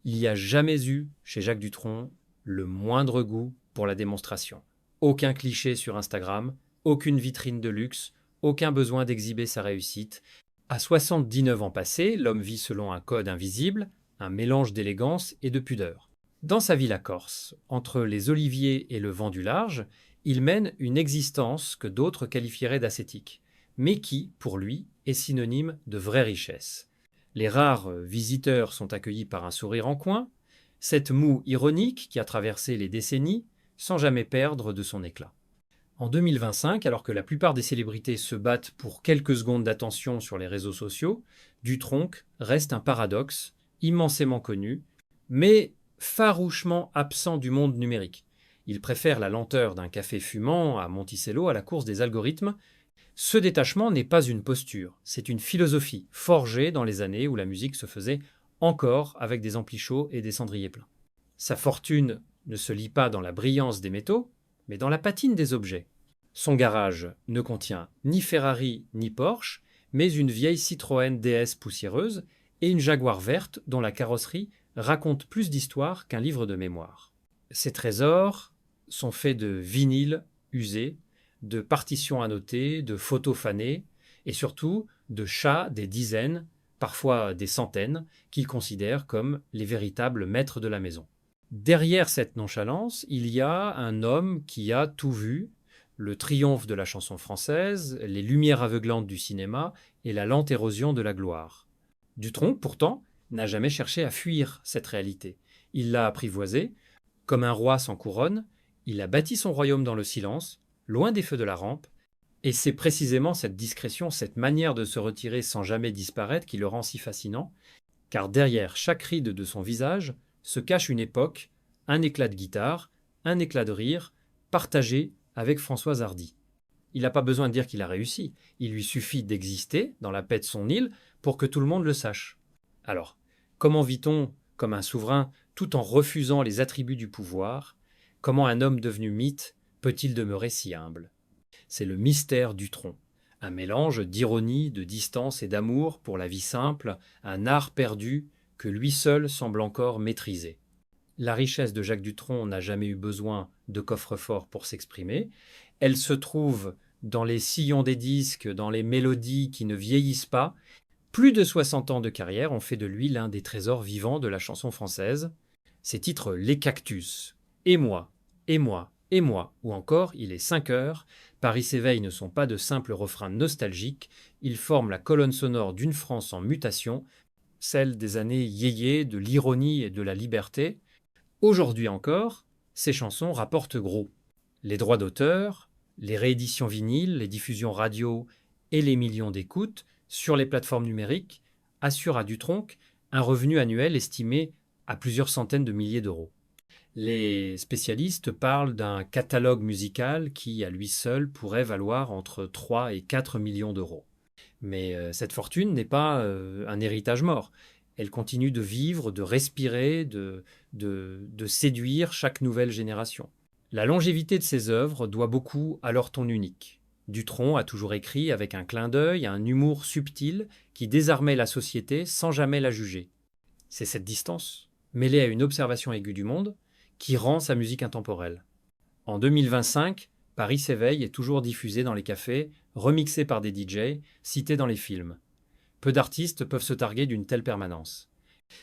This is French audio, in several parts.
Il n'y a jamais eu, chez Jacques Dutronc, le moindre goût pour la démonstration. Aucun cliché sur Instagram, aucune vitrine de luxe, aucun besoin d'exhiber sa réussite. À 79 ans passés, l'homme vit selon un code invisible, un mélange d'élégance et de pudeur. Dans sa villa corse, entre les oliviers et le vent du large, il mène une existence que d'autres qualifieraient d'ascétique, mais qui, pour lui, est synonyme de vraie richesse. Les rares visiteurs sont accueillis par un sourire en coin, cette moue ironique qui a traversé les décennies sans jamais perdre de son éclat. En 2025, alors que la plupart des célébrités se battent pour quelques secondes d'attention sur les réseaux sociaux, Dutronc reste un paradoxe, immensément connu, mais farouchement absent du monde numérique. Il préfère la lenteur d'un café fumant à Monticello à la course des algorithmes. Ce détachement n'est pas une posture, c'est une philosophie forgée dans les années où la musique se faisait encore avec des amplis chauds et des cendriers pleins. Sa fortune ne se lie pas dans la brillance des métaux, mais dans la patine des objets. Son garage ne contient ni Ferrari ni Porsche, mais une vieille Citroën DS poussiéreuse et une Jaguar verte dont la carrosserie raconte plus d'histoires qu'un livre de mémoire. Ses trésors sont faits de vinyles usés, de partitions annotées, de photos fanées et surtout de chats des dizaines, parfois des centaines, qu'il considère comme les véritables maîtres de la maison. Derrière cette nonchalance, il y a un homme qui a tout vu, le triomphe de la chanson française, les lumières aveuglantes du cinéma et la lente érosion de la gloire. Dutronc, pourtant, n'a jamais cherché à fuir cette réalité. Il l'a apprivoisée. Comme un roi sans couronne, il a bâti son royaume dans le silence, loin des feux de la rampe, et c'est précisément cette discrétion, cette manière de se retirer sans jamais disparaître qui le rend si fascinant, car derrière chaque ride de son visage se cache une époque, un éclat de guitare, un éclat de rire, partagé avec Françoise Hardy. Il n'a pas besoin de dire qu'il a réussi, il lui suffit d'exister dans la paix de son île pour que tout le monde le sache. Alors, comment vit-on comme un souverain tout en refusant les attributs du pouvoir? Comment un homme devenu mythe peut-il demeurer si humble? C'est le mystère Dutronc, un mélange d'ironie, de distance et d'amour pour la vie simple, un art perdu que lui seul semble encore maîtriser. La richesse de Jacques Dutronc n'a jamais eu besoin de coffre-fort pour s'exprimer. Elle se trouve dans les sillons des disques, dans les mélodies qui ne vieillissent pas. Plus de 60 ans de carrière ont fait de lui l'un des trésors vivants de la chanson française. Ses titres Les Cactus, Et moi, et moi, et moi, ou encore Il est 5 heures, Paris s'éveille ne sont pas de simples refrains nostalgiques, ils forment la colonne sonore d'une France en mutation, celle des années yéyé, de l'ironie et de la liberté. Aujourd'hui encore, ces chansons rapportent gros. Les droits d'auteur, les rééditions vinyles, les diffusions radio et les millions d'écoutes sur les plateformes numériques assurent à Dutronc un revenu annuel estimé à plusieurs centaines de milliers d'euros. Les spécialistes parlent d'un catalogue musical qui, à lui seul, pourrait valoir entre 3 et 4 millions d'euros. Mais cette fortune n'est pas un héritage mort. Elle continue de vivre, de respirer, de séduire chaque nouvelle génération. La longévité de ses œuvres doit beaucoup à leur ton unique. Dutronc a toujours écrit avec un clin d'œil, un humour subtil qui désarmait la société sans jamais la juger. C'est cette distance, mêlée à une observation aiguë du monde, qui rend sa musique intemporelle. En 2025, Paris s'éveille est toujours diffusé dans les cafés, remixé par des DJ, cité dans les films. Peu d'artistes peuvent se targuer d'une telle permanence.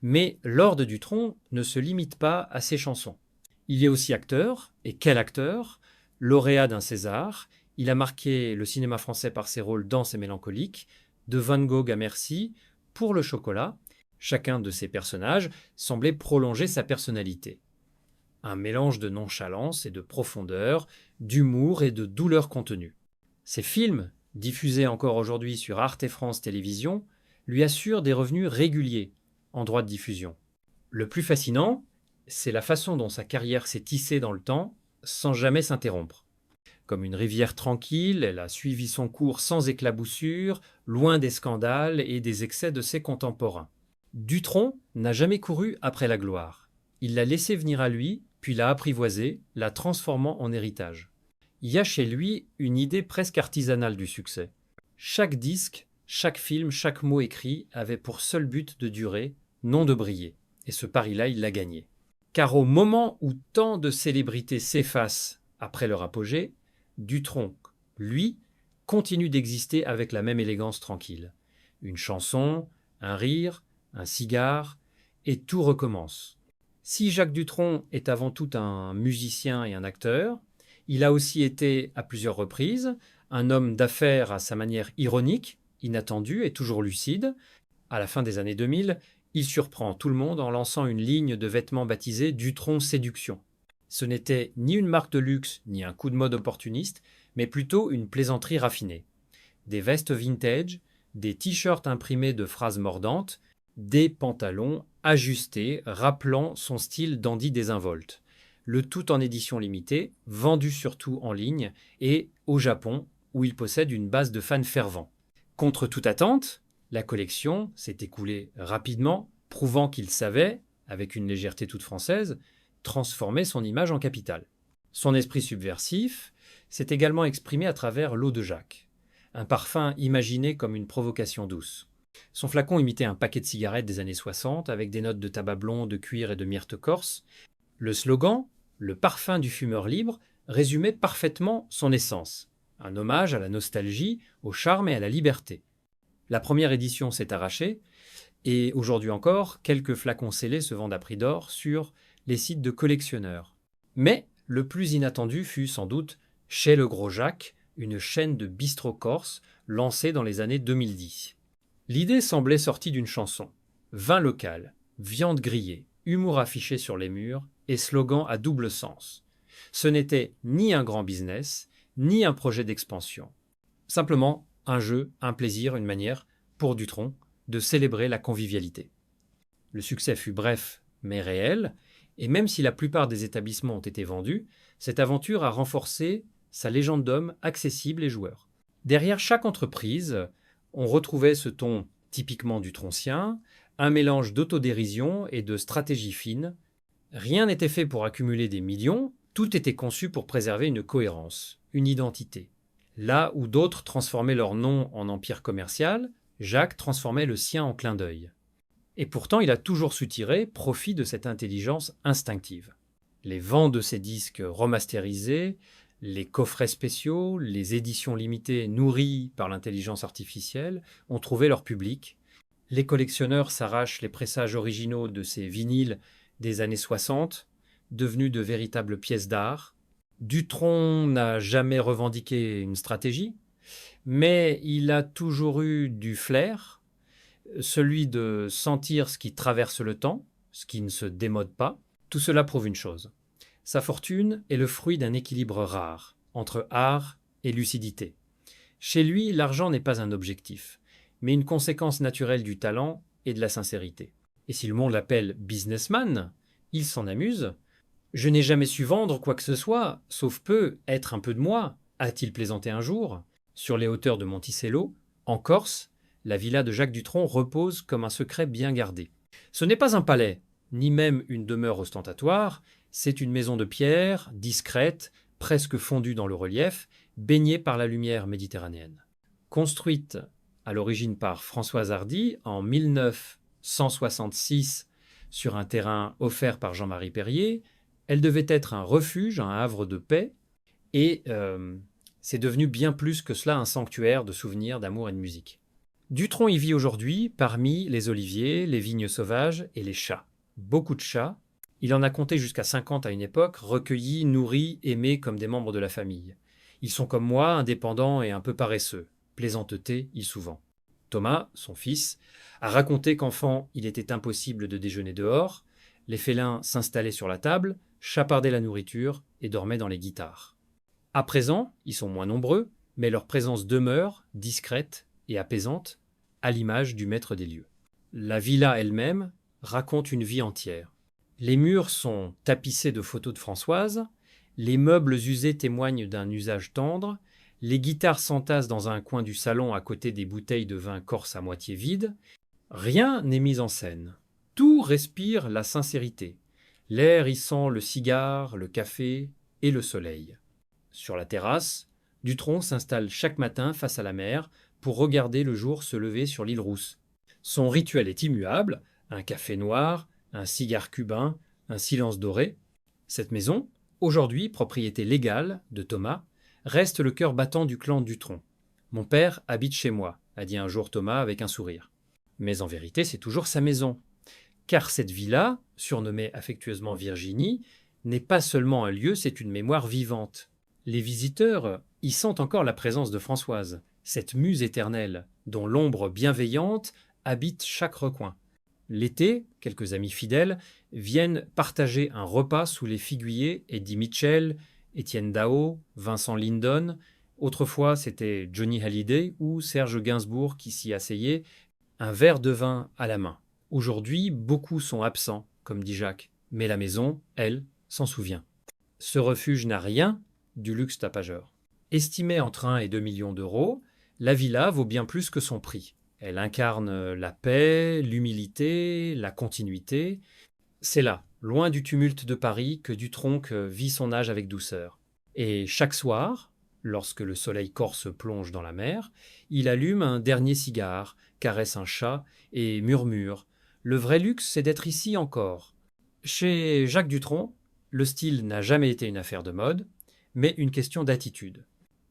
Mais Lord Dutronc ne se limite pas à ses chansons. Il est aussi acteur, et quel acteur, lauréat d'un César. Il a marqué le cinéma français par ses rôles denses et mélancoliques, de Van Gogh à Merci, pour le chocolat. Chacun de ces personnages semblait prolonger sa personnalité. Un mélange de nonchalance et de profondeur, d'humour et de douleur contenue. Ces films, diffusés encore aujourd'hui sur Arte France Télévisions, lui assurent des revenus réguliers en droits de diffusion. Le plus fascinant, c'est la façon dont sa carrière s'est tissée dans le temps sans jamais s'interrompre. Comme une rivière tranquille, elle a suivi son cours sans éclaboussure, loin des scandales et des excès de ses contemporains. Dutronc n'a jamais couru après la gloire. Il l'a laissée venir à lui, puis l'a apprivoisée, la transformant en héritage. Il y a chez lui une idée presque artisanale du succès. Chaque disque, chaque film, chaque mot écrit avait pour seul but de durer, non de briller. et ce pari-là, il l'a gagné. Car au moment où tant de célébrités s'effacent après leur apogée, Dutronc, lui, continue d'exister avec la même élégance tranquille. Une chanson, un rire, un cigare, et tout recommence. Si Jacques Dutronc est avant tout un musicien et un acteur, il a aussi été, à plusieurs reprises, un homme d'affaires à sa manière ironique, inattendu et toujours lucide. À la fin des années 2000, il surprend tout le monde en lançant une ligne de vêtements baptisée Dutronc Séduction. Ce n'était ni une marque de luxe ni un coup de mode opportuniste, mais plutôt une plaisanterie raffinée. Des vestes vintage, des t-shirts imprimés de phrases mordantes, des pantalons ajustés rappelant son style dandy désinvolte. Le tout en édition limitée, vendu surtout en ligne et au Japon, où il possède une base de fans fervents. Contre toute attente, la collection s'est écoulée rapidement, prouvant qu'il savait, avec une légèreté toute française, transformer son image en capital. Son esprit subversif s'est également exprimé à travers l'eau de Jacques, un parfum imaginé comme une provocation douce. Son flacon imitait un paquet de cigarettes des années 60 avec des notes de tabac blond, de cuir et de myrte corse. Le slogan, le parfum du fumeur libre, résumait parfaitement son essence, un hommage à la nostalgie, au charme et à la liberté. La première édition s'est arrachée, et aujourd'hui encore, quelques flacons scellés se vendent à prix d'or sur les sites de collectionneurs. Mais le plus inattendu fut sans doute Chez le Gros Jacques, une chaîne de bistrots corse lancée dans les années 2010. L'idée semblait sortie d'une chanson. Vin local, viande grillée, humour affiché sur les murs et slogan à double sens. Ce n'était ni un grand business, ni un projet d'expansion. Simplement un jeu, un plaisir, une manière, pour Dutronc, de célébrer la convivialité. Le succès fut bref mais réel, et même si la plupart des établissements ont été vendus, cette aventure a renforcé sa légende d'homme accessible et joueur. Derrière chaque entreprise, on retrouvait ce ton typiquement dutroncien, un mélange d'autodérision et de stratégie fine. Rien n'était fait pour accumuler des millions, tout était conçu pour préserver une cohérence, une identité. Là où d'autres transformaient leur nom en empire commercial, Jacques transformait le sien en clin d'œil. Et pourtant, il a toujours su tirer profit de cette intelligence instinctive. Les ventes de ses disques remasterisés, les coffrets spéciaux, les éditions limitées nourries par l'intelligence artificielle ont trouvé leur public. Les collectionneurs s'arrachent les pressages originaux de ces vinyles des années 60, devenus de véritables pièces d'art. Dutronc n'a jamais revendiqué une stratégie, mais il a toujours eu du flair, celui de sentir ce qui traverse le temps, ce qui ne se démode pas. Tout cela prouve une chose. Sa fortune est le fruit d'un équilibre rare entre art et lucidité. Chez lui, l'argent n'est pas un objectif, mais une conséquence naturelle du talent et de la sincérité. Et si le monde l'appelle businessman, il s'en amuse. Je n'ai jamais su vendre quoi que ce soit, sauf peu être un peu de moi, a-t-il plaisanté un jour. Sur les hauteurs de Monticello, en Corse, la villa de Jacques Dutronc repose comme un secret bien gardé. Ce n'est pas un palais, ni même une demeure ostentatoire, c'est une maison de pierre, discrète, presque fondue dans le relief, baignée par la lumière méditerranéenne. Construite à l'origine par Françoise Hardy en 1966 sur un terrain offert par Jean-Marie Perrier, elle devait être un refuge, un havre de paix, et c'est devenu bien plus que cela un sanctuaire de souvenirs, d'amour et de musique. Dutronc y vit aujourd'hui parmi les oliviers, les vignes sauvages et les chats. Beaucoup de chats. Il en a compté jusqu'à 50 à une époque, recueillis, nourris, aimés comme des membres de la famille. Ils sont comme moi, indépendants et un peu paresseux. Plaisanteté, il souvent. Thomas, son fils, a raconté qu'enfant, il était impossible de déjeuner dehors. Les félins s'installaient sur la table, chapardaient la nourriture et dormaient dans les guitares. À présent, ils sont moins nombreux, mais leur présence demeure, discrète et apaisante, à l'image du maître des lieux. La villa elle-même raconte une vie entière. Les murs sont tapissés de photos de Françoise, les meubles usés témoignent d'un usage tendre, les guitares s'entassent dans un coin du salon à côté des bouteilles de vin corse à moitié vides. Rien n'est mis en scène. Tout respire la sincérité. L'air y sent le cigare, le café et le soleil. Sur la terrasse, Dutronc s'installe chaque matin face à la mer pour regarder le jour se lever sur l'île Rousse. Son rituel est immuable, un café noir, un cigare cubain, un silence doré. Cette maison, aujourd'hui propriété légale de Thomas, reste le cœur battant du clan Dutronc. Mon père habite chez moi, a dit un jour Thomas avec un sourire. Mais en vérité, c'est toujours sa maison. Car cette villa, surnommée affectueusement Virginie, n'est pas seulement un lieu, c'est une mémoire vivante. Les visiteurs y sentent encore la présence de Françoise, cette muse éternelle, dont l'ombre bienveillante habite chaque recoin. L'été, quelques amis fidèles viennent partager un repas sous les figuiers Eddie Mitchell, Étienne Dao, Vincent Lindon. Autrefois, c'était Johnny Hallyday ou Serge Gainsbourg qui s'y asseyaient, un verre de vin à la main. Aujourd'hui, beaucoup sont absents, comme dit Jacques, mais la maison, elle, s'en souvient. Ce refuge n'a rien du luxe tapageur. Estimée entre 1 et 2 millions d'euros, la villa vaut bien plus que son prix. Elle incarne la paix, l'humilité, la continuité. C'est là, loin du tumulte de Paris, que Dutronc vit son âge avec douceur. Et chaque soir, lorsque le soleil corse plonge dans la mer, il allume un dernier cigare, caresse un chat et murmure « Le vrai luxe, c'est d'être ici encore ». Chez Jacques Dutronc, le style n'a jamais été une affaire de mode, mais une question d'attitude.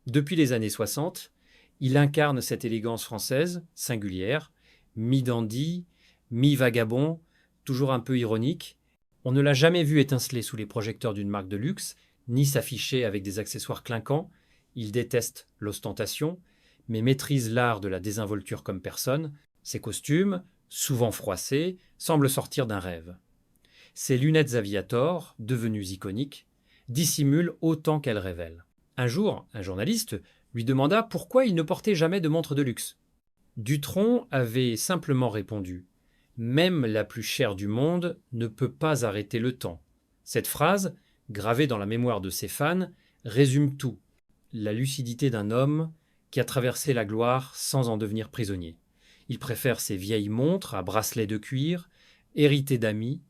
Depuis les années 60, il incarne cette élégance française, singulière, mi-dandy, mi-vagabond, toujours un peu ironique. On ne l'a jamais vu étinceler sous les projecteurs d'une marque de luxe, ni s'afficher avec des accessoires clinquants. Il déteste l'ostentation, mais maîtrise l'art de la désinvolture comme personne. Ses costumes, souvent froissés, semblent sortir d'un rêve. Ses lunettes aviator, devenues iconiques, dissimulent autant qu'elles révèlent. Un jour, un journaliste lui demanda pourquoi il ne portait jamais de montre de luxe. Dutronc avait simplement répondu « Même la plus chère du monde ne peut pas arrêter le temps ». Cette phrase, gravée dans la mémoire de ses fans, résume tout. La lucidité d'un homme qui a traversé la gloire sans en devenir prisonnier. Il préfère ses vieilles montres à bracelets de cuir, héritées d'amis,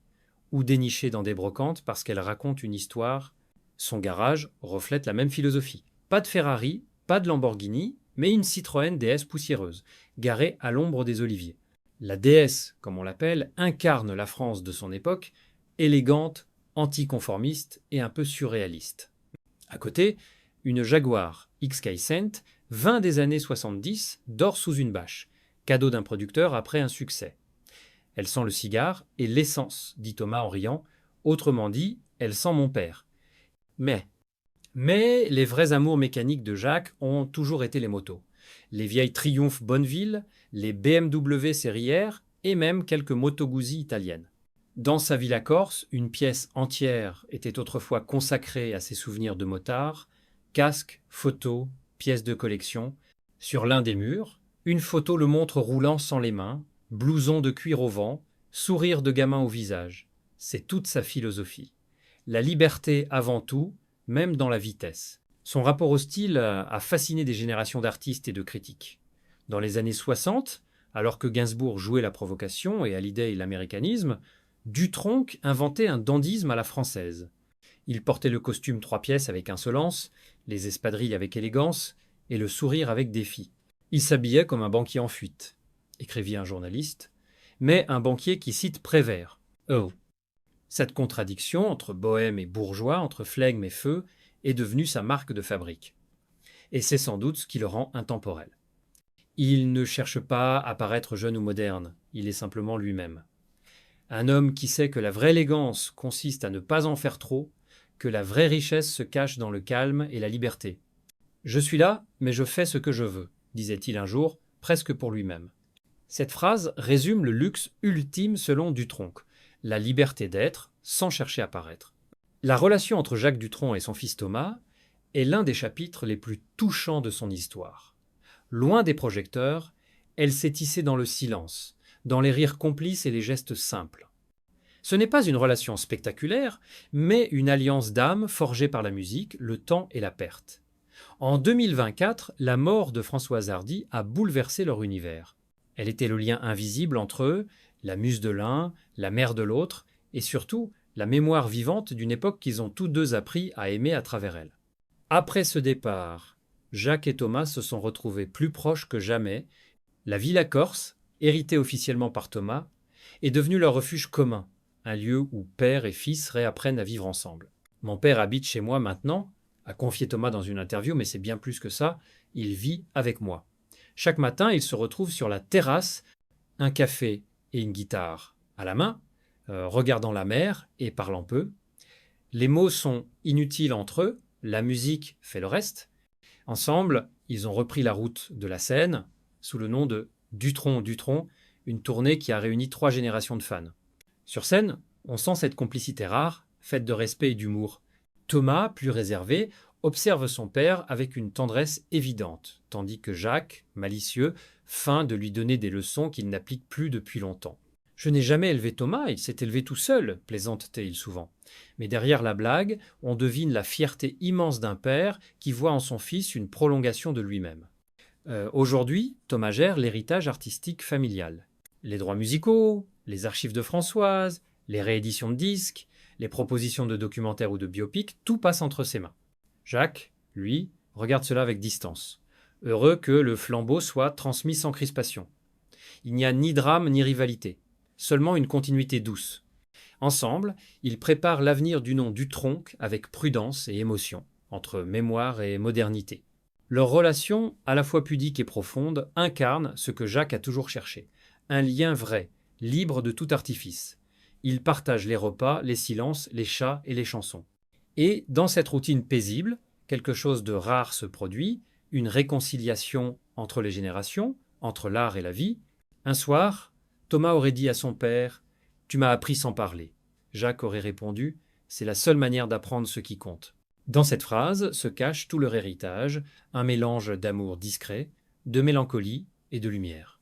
ou dénichées dans des brocantes parce qu'elles racontent une histoire. Son garage reflète la même philosophie. Pas de Ferrari, pas de Lamborghini, mais une Citroën DS poussiéreuse, garée à l'ombre des oliviers. La DS, comme on l'appelle, incarne la France de son époque, élégante, anticonformiste et un peu surréaliste. À côté, une Jaguar XK Cent, 20 des années 70, dort sous une bâche, cadeau d'un producteur après un succès. Elle sent le cigare et l'essence, dit Thomas en riant. Autrement dit, elle sent mon père. Mais les vrais amours mécaniques de Jacques ont toujours été les motos. Les vieilles Triumph Bonneville, les BMW Série R et même quelques Moto Guzzi italiennes. Dans sa villa corse, une pièce entière était autrefois consacrée à ses souvenirs de motard, casques, photos, pièces de collection. Sur l'un des murs, une photo le montre roulant sans les mains, blouson de cuir au vent, sourire de gamin au visage. C'est toute sa philosophie. La liberté avant tout, même dans la vitesse. Son rapport au style a fasciné des générations d'artistes et de critiques. Dans les années 60, alors que Gainsbourg jouait la provocation et Hallyday l'américanisme, Dutronc inventait un dandysme à la française. Il portait le costume 3 pièces avec insolence, les espadrilles avec élégance et le sourire avec défi. Il s'habillait comme un banquier en fuite, écrivit un journaliste, mais un banquier qui cite Prévert. Oh. Cette contradiction entre bohème et bourgeois, entre flegme et feu, est devenue sa marque de fabrique. Et c'est sans doute ce qui le rend intemporel. Il ne cherche pas à paraître jeune ou moderne, il est simplement lui-même. Un homme qui sait que la vraie élégance consiste à ne pas en faire trop, que la vraie richesse se cache dans le calme et la liberté. « Je suis là, mais je fais ce que je veux », disait-il un jour, presque pour lui-même. Cette phrase résume le luxe ultime selon Dutronc, la liberté d'être sans chercher à paraître. La relation entre Jacques Dutronc et son fils Thomas est l'un des chapitres les plus touchants de son histoire. Loin des projecteurs, elle s'est tissée dans le silence, dans les rires complices et les gestes simples. Ce n'est pas une relation spectaculaire, mais une alliance d'âme forgée par la musique, le temps et la perte. En 2024, la mort de Françoise Hardy a bouleversé leur univers. Elle était le lien invisible entre eux, la muse de l'un, la mère de l'autre, et surtout la mémoire vivante d'une époque qu'ils ont tous deux appris à aimer à travers elle. Après ce départ, Jacques et Thomas se sont retrouvés plus proches que jamais. La villa corse, héritée officiellement par Thomas, est devenue leur refuge commun, un lieu où père et fils réapprennent à vivre ensemble. Mon père habite chez moi maintenant, a confié Thomas dans une interview, mais c'est bien plus que ça, il vit avec moi. Chaque matin, il se retrouve sur la terrasse, un café et une guitare à la main, regardant la mer et parlant peu. Les mots sont inutiles entre eux, la musique fait le reste. Ensemble, ils ont repris la route de la Seine sous le nom de Dutronc, une tournée qui a réuni 3 générations de fans. Sur scène, on sent cette complicité rare, faite de respect et d'humour. Thomas, plus réservé, observe son père avec une tendresse évidente, tandis que Jacques, malicieux, feint de lui donner des leçons qu'il n'applique plus depuis longtemps. Je n'ai jamais élevé Thomas, il s'est élevé tout seul, plaisante-t-il souvent. Mais derrière la blague, on devine la fierté immense d'un père qui voit en son fils une prolongation de lui-même. Aujourd'hui, Thomas gère l'héritage artistique familial. Les droits musicaux, les archives de Françoise, les rééditions de disques, les propositions de documentaires ou de biopics, tout passe entre ses mains. Jacques, lui, regarde cela avec distance, heureux que le flambeau soit transmis sans crispation. Il n'y a ni drame ni rivalité, seulement une continuité douce. Ensemble, ils préparent l'avenir du nom Dutronc avec prudence et émotion, entre mémoire et modernité. Leur relation, à la fois pudique et profonde, incarne ce que Jacques a toujours cherché, un lien vrai, libre de tout artifice. Ils partagent les repas, les silences, les chats et les chansons. Et dans cette routine paisible, quelque chose de rare se produit, une réconciliation entre les générations, entre l'art et la vie. Un soir, Thomas aurait dit à son père « Tu m'as appris sans parler ». Jacques aurait répondu « C'est la seule manière d'apprendre ce qui compte ». Dans cette phrase se cache tout leur héritage, un mélange d'amour discret, de mélancolie et de lumière.